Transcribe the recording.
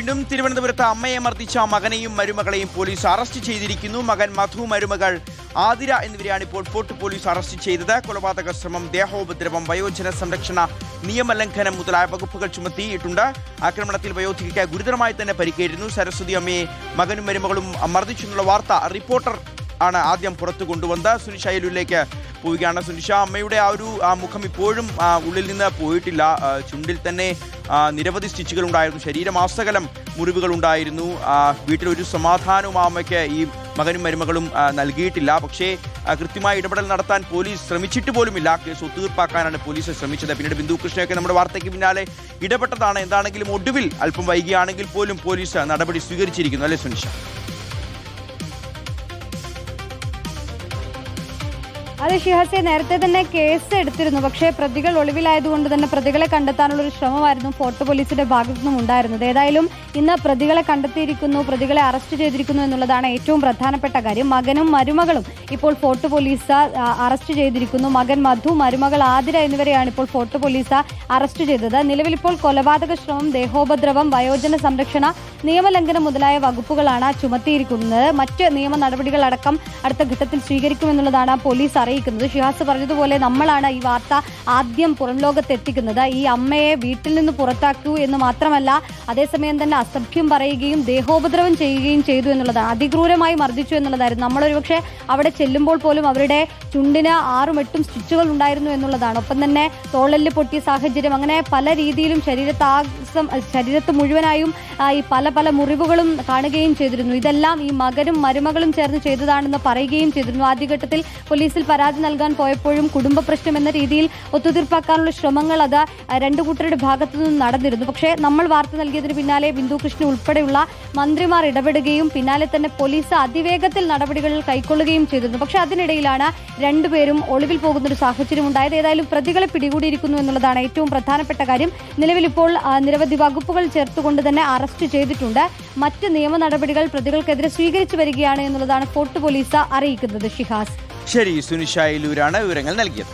വീണ്ടും തിരുവനന്തപുരത്ത് അമ്മയെ മർദ്ദിച്ച മകനെയും മരുമകളെയും പോലീസ് അറസ്റ്റ് ചെയ്തിരിക്കുന്നു. മകൻ മധു, മരുമകൾ ആതിര എന്നിവരെയാണ് ഇപ്പോൾ ഫോർട്ട് പോലീസ് അറസ്റ്റ് ചെയ്തത്. കൊലപാതക ശ്രമം, ദേഹോപദ്രവം, വയോജന സംരക്ഷണ നിയമലംഘനം മുതലായ വകുപ്പുകൾ ചുമത്തിയിട്ടുണ്ട്. ആക്രമണത്തിൽ വയോധികയ്ക്ക് ഗുരുതരമായി തന്നെ പരിക്കേറ്റിരുന്നു. സരസ്വതി അമ്മയെ മകനും മരുമകളും മർദ്ദിച്ചെന്നുള്ള വാർത്ത റിപ്പോർട്ടർ ആണ് ആദ്യം പുറത്തു കൊണ്ടുവന്നത്. സുനിഷ അയലൂരിലേക്ക് പോവുകയാണ്. സുനിഷ, അമ്മയുടെ ആ മുഖം ഇപ്പോഴും ഉള്ളിൽ നിന്ന് പോയിട്ടില്ല. ചുണ്ടിൽ തന്നെ നിരവധി സ്റ്റിച്ചുകൾ ഉണ്ടായിരുന്നു. ശരീരമാസകലം മുറിവുകൾ ഉണ്ടായിരുന്നു. വീട്ടിലൊരു സമാധാനവും ആ അമ്മയ്ക്ക് ഈ മകനും മരുമകളും നൽകിയിട്ടില്ല. പക്ഷേ കൃത്യമായ ഇടപെടൽ നടത്താൻ പോലീസ് ശ്രമിച്ചിട്ട് പോലുമില്ല. കേസ് ഒത്തുതീർപ്പാക്കാനാണ് പോലീസ് ശ്രമിച്ചത്. പിന്നീട് ബിന്ദു കൃഷ്ണയൊക്കെ നമ്മുടെ വാർത്തയ്ക്ക് പിന്നാലെ ഇടപെട്ടതാണ്. എന്താണെങ്കിലും ഒടുവിൽ അല്പം വൈകിയാണെങ്കിൽ പോലും പോലീസ് നടപടി സ്വീകരിച്ചിരിക്കുന്നു, അല്ലേ സുനിഷ? അതെ ഷിഹാസെ, നേരത്തെ തന്നെ കേസ് എടുത്തിരുന്നു. പക്ഷേ പ്രതികൾ ഒളിവിലായതുകൊണ്ട് തന്നെ പ്രതികളെ കണ്ടെത്താനുള്ള ഒരു ശ്രമമായിരുന്നു ഫോർട്ട് പോലീസിന്റെ ഭാഗത്തു നിന്നും ഉണ്ടായിരുന്നത്. ഏതായാലും ഇന്ന് പ്രതികളെ കണ്ടെത്തിയിരിക്കുന്നു, പ്രതികളെ അറസ്റ്റ് ചെയ്തിരിക്കുന്നു എന്നുള്ളതാണ് ഏറ്റവും പ്രധാനപ്പെട്ട കാര്യം. മകനും മരുമകളും ഇപ്പോൾ ഫോർട്ട് പോലീസ് അറസ്റ്റ് ചെയ്തിരിക്കുന്നു. മകൻ മധു, മരുമകൾ ആതിര എന്നിവരെയാണ് ഇപ്പോൾ ഫോർട്ട് പോലീസ് അറസ്റ്റ് ചെയ്തത്. നിലവിൽ ഇപ്പോൾ കൊലപാതക ശ്രമം, ദേഹോപദ്രവം, വയോജന സംരക്ഷണ നിയമലംഘനം മുതലായ വകുപ്പുകളാണ് ചുമത്തിയിരിക്കുന്നത്. മറ്റ് നിയമ നടപടികളടക്കം അടുത്ത ഘട്ടത്തിൽ സ്വീകരിക്കുമെന്നുള്ളതാണ് പോലീസ് അറിയിക്കുന്നത്. ഷിഹാസ് പറഞ്ഞതുപോലെ നമ്മളാണ് ഈ വാർത്ത ആദ്യം പുറം ലോകത്ത് എത്തിക്കുന്നത്. ഈ അമ്മയെ വീട്ടിൽ നിന്ന് പുറത്താക്കൂ എന്ന് മാത്രമല്ല, അതേസമയം തന്നെ അസഭ്യം പറയുകയും ദേഹോപദ്രവം ചെയ്യുകയും ചെയ്തു എന്നുള്ളതാണ്. അതിക്രൂരമായി മർദ്ദിച്ചു എന്നുള്ളതായിരുന്നു. നമ്മളൊരുപക്ഷെ അവിടെ ചെല്ലുമ്പോൾ പോലും അവരുടെ ചുണ്ടിന് 6-8 സ്റ്റിച്ചുകൾ ഉണ്ടായിരുന്നു എന്നുള്ളതാണ്. ഒപ്പം തന്നെ തോളെല്ല് പൊട്ടിയ സാഹചര്യം, അങ്ങനെ പല രീതിയിലും ശരീരത്ത് മുഴുവനായും ഈ പല മുറിവുകളും കാണുകയും ചെയ്തിരുന്നു. ഇതെല്ലാം ഈ മകനും മരുമകളും ചേർന്ന് ചെയ്തതാണെന്ന് പറയുകയും ചെയ്തിരുന്നു. ആദ്യഘട്ടത്തിൽ പോലീസിൽ പരാതി നൽകാൻ പോയപ്പോഴും കുടുംബ പ്രശ്നം എന്ന രീതിയിൽ ഒത്തുതീർപ്പാക്കാനുള്ള ശ്രമങ്ങൾ അത് രണ്ടു കൂട്ടരുടെ ഭാഗത്തു നിന്നും നടന്നിരുന്നു. പക്ഷേ നമ്മൾ വാർത്ത നൽകിയതിന് പിന്നാലെ ബിന്ദു കൃഷ്ണ ഉൾപ്പെടെയുള്ള മന്ത്രിമാർ ഇടപെടുകയും പിന്നാലെ തന്നെ പോലീസ് അതിവേഗത്തിൽ നടപടികൾ കൈക്കൊള്ളുകയും ചെയ്തിരുന്നു. പക്ഷേ അതിനിടയിലാണ് രണ്ടുപേരും ഒളിവിൽ പോകുന്നൊരു സാഹചര്യം ഉണ്ടായത്. ഏതായാലും പ്രതികളെ പിടികൂടിയിരിക്കുന്നു എന്നുള്ളതാണ് ഏറ്റവും പ്രധാനപ്പെട്ട കാര്യം. നിലവിൽ ഇപ്പോൾ നിരവധി വകുപ്പുകൾ ചേർത്തുകൊണ്ട് തന്നെ അറസ്റ്റ് ചെയ്തിട്ടുണ്ട്. മറ്റ് നിയമ നടപടികൾ പ്രതികൾക്കെതിരെ സ്വീകരിച്ചു വരികയാണ് എന്നുള്ളതാണ് ഫോർട്ട് പോലീസ് അറിയിക്കുന്നത്. ഷിഹാസ്. ശരി, സുനിഷ അയലൂരാണ് വിവരങ്ങൾ നൽകിയത്.